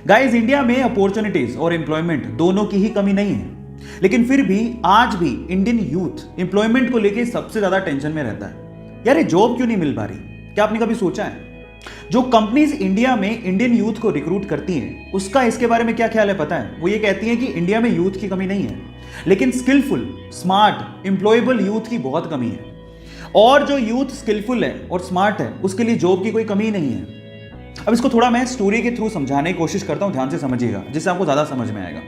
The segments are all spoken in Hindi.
गाइस, इंडिया में अपॉर्चुनिटीज और एम्प्लॉयमेंट दोनों की ही कमी नहीं है, लेकिन फिर भी आज भी इंडियन यूथ एम्प्लॉयमेंट को लेकर सबसे ज्यादा टेंशन में रहता है। यार, ये जॉब क्यों नहीं मिल पा रही? क्या आपने कभी सोचा है? जो कंपनीज इंडिया में इंडियन यूथ को रिक्रूट करती हैं, उसका इसके बारे में क्या ख्याल है पता है? वो ये कहती हैं कि इंडिया में यूथ की कमी नहीं है, लेकिन स्किलफुल, स्मार्ट, एम्प्लॉयबल यूथ की बहुत कमी है। और जो यूथ स्किलफुल है और स्मार्ट है, उसके लिए जॉब की कोई कमी नहीं है। अब इसको थोड़ा मैं स्टोरी के थ्रू समझाने की कोशिश करता हूं, ध्यान से समझिएगा, जिससे आपको ज्यादा समझ में आएगा।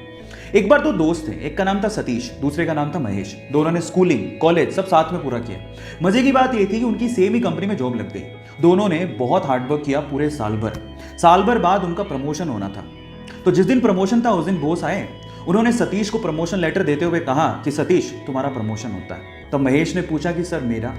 एक बार दो दोस्त थे, एक का नाम था सतीश, दूसरे का नाम था महेश। दोनों ने स्कूलिंग, कॉलेज सब साथ में पूरा किया। मजे की बात यह थी कि उनकी सेम ही कंपनी में जॉब लग गई। दोनों ने बहुत हार्डवर्क किया पूरे साल भर। साल भर बाद उनका प्रमोशन होना था। तो जिस दिन प्रमोशन था उस दिन बॉस आए। उन्होंने सतीश को प्रमोशन लेटर देते हुए कहा कि सतीश, तुम्हारा प्रमोशन होता है। तब महेश ने पूछा कि सर मेरा?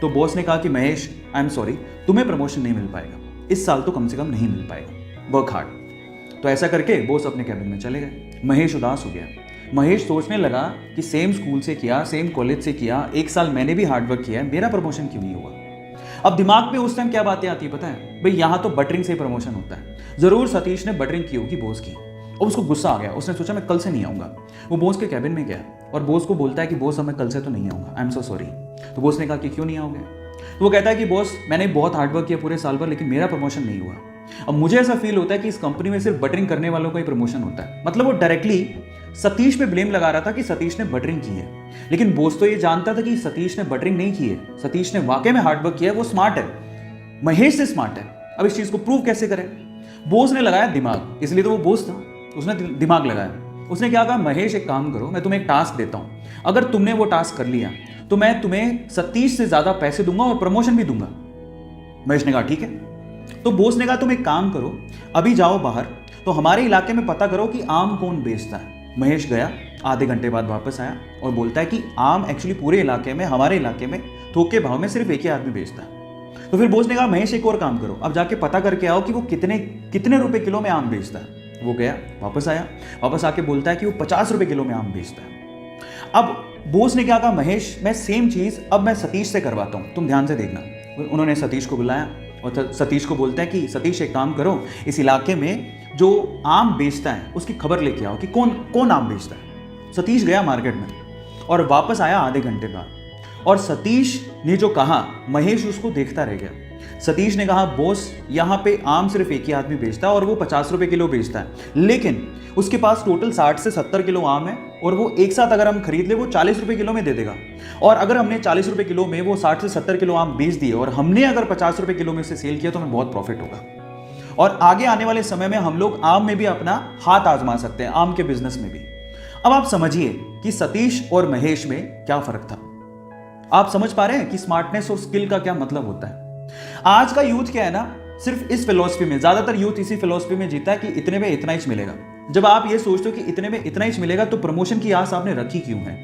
तो बॉस ने कहा कि महेश, आई एम सॉरी, तुम्हें प्रमोशन नहीं मिल पाएगा, इस साल तो कम से कम नहीं मिल पाएगा, वर्क हार्ड। तो ऐसा करके बॉस अपने कैबिन में चले गए। महेश उदास हो गया। महेश सोचने लगा कि सेम स्कूल से किया, सेम कॉलेज से किया, एक साल मैंने भी हार्डवर्क किया है, मेरा प्रमोशन क्यों नहीं हुआ? अब दिमाग में उस टाइम क्या बातें आती है पता है? भाई, यहाँ तो बटरिंग से प्रमोशन होता है। जरूर सतीश ने बटरिंग की होगी बॉस की, और उसको गुस्सा आ गया। उसने सोचा मैं कल से नहीं आऊंगा। वो बॉस के कैबिन में गया और बॉस को बोलता है कि बॉस, अब मैं कल से तो नहीं आऊंगा, आई एम सो सॉरी। तो बॉस ने कहा कि क्यों नहीं आओगे? तो वो कहता है कि बॉस, मैंने बहुत हार्डवर्क किया पूरे साल भर, लेकिन मेरा प्रमोशन नहीं हुआ। अब मुझे ऐसा फील होता है कि इस कंपनी में सिर्फ बटरिंग करने वालों का ही प्रमोशन होता है। मतलब वो डायरेक्टली सतीश पे ब्लेम लगा रहा था कि सतीश ने बटरिंग की है, लेकिन बॉस तो ये जानता था कि सतीश ने बटरिंग नहीं की है, सतीश ने वाकई में हार्डवर्क किया है, वो स्मार्ट है, महेश से स्मार्ट है। अब इस चीज को प्रूव कैसे करें? बॉस ने लगाया दिमाग, इसलिए तो वो बॉस था, उसने दिमाग लगाया। उसने क्या कहा, महेश एक काम करो, मैं तुम्हें एक टास्क देता हूं, अगर तुमने वो टास्क कर लिया तो मैं तुम्हें सतीश से ज्यादा पैसे दूंगा और प्रमोशन भी दूंगा। महेश ने कहा ठीक है। तो बॉस ने कहा तुम एक काम करो, अभी जाओ बाहर, तो हमारे इलाके में पता करो कि आम कौन बेचता है। महेश गया, आधे घंटे बाद वापस आया और बोलता है कि आम एक्चुअली पूरे इलाके में, हमारे इलाके में थोक के भाव में सिर्फ एक ही आदमी बेचता है। तो फिर बॉस ने कहा महेश एक और काम करो, अब जाके पता करके आओ कि वो कितने रुपए किलो में आम बेचता है। वो गया, वापस आया, वापस आके बोलता है कि वो 50 रुपए किलो में आम बेचता है। अब बॉस ने क्या कहा, महेश मैं सेम चीज अब मैं सतीश से करवाता हूं, तुम ध्यान से देखना। उन्होंने सतीश को बुलाया और सतीश को बोलता है कि सतीश एक काम करो, इस इलाके में जो आम बेचता है उसकी खबर लेके आओ कि कौन कौन आम बेचता है। सतीश गया मार्केट में और वापस आया आधे घंटे बाद, और सतीश ने जो कहा महेश उसको देखता रह गया। सतीश ने कहा बॉस, यहाँ पे आम सिर्फ एक ही आदमी बेचता है और वो 50 रुपए किलो बेचता है, लेकिन उसके पास टोटल 60 से 70 किलो आम है और वो एक साथ अगर हम खरीद ले वो 40 रुपए किलो में दे देगा। और अगर हमने 40 रुपए किलो में वो 60 से 70 किलो आम बेच दिए और हमने अगर 50 रुपए किलो में से सेल किया तो हमें बहुत प्रॉफिट होगा। और आगे आने वाले समय में हम लोग आम में भी अपना हाथ आजमा सकते हैं, आम के बिजनेस में भी। अब आप समझिए कि सतीश और महेश में क्या फर्क था। आप समझ पा रहे हैं कि स्मार्टनेस और स्किल का क्या मतलब होता है। आज का यूथ क्या है ना, सिर्फ इस फिलॉसफी में, ज्यादातर यूथ इसी फिलॉसफी में जीता है कि इतने में इतना ही मिलेगा। जब आप ये सोचते हो कि इतने में इतना ही मिलेगा तो प्रमोशन की आस आपने रखी क्यों है?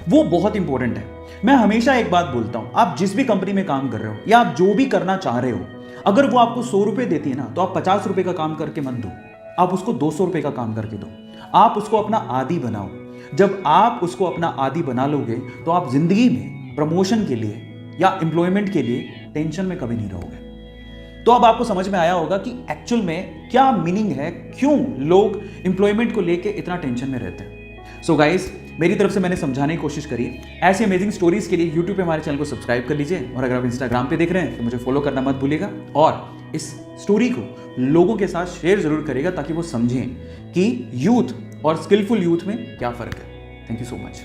वो बहुत इंपॉर्टेंट है। मैं हमेशा एक बात बोलता हूं, आप जिस भी कंपनी में काम कर रहे हो या आप जो भी करना चाह रहे हो, अगर वो आपको 100 रुपए देती है ना, तो आप 50 रुपए का काम करके मत दो, आप उसको 200 रुपए का काम करके दो। आप उसको अपना आदी बनाओ। जब आप उसको अपना आदी बना लोगे तो आप जिंदगी में प्रमोशन के लिए या एम्प्लॉयमेंट के लिए टेंशन में कभी नहीं रहोगे। तो अब आपको समझ में आया होगा कि एक्चुअल में क्या मीनिंग है, क्यों लोग एम्प्लॉयमेंट को लेके इतना टेंशन में रहते हैं। सो गाइस, मेरी तरफ से मैंने समझाने की कोशिश करी। ऐसी अमेजिंग स्टोरीज के लिए यूट्यूब पे हमारे चैनल को सब्सक्राइब कर लीजिए, और अगर आप इंस्टाग्राम पे देख रहे हैं तो मुझे फॉलो करना मत भूलिएगा, और इस स्टोरी को लोगों के साथ शेयर जरूर करिएगा ताकि वो समझें कि यूथ और स्किलफुल यूथ में क्या फर्क है। Thank you so much.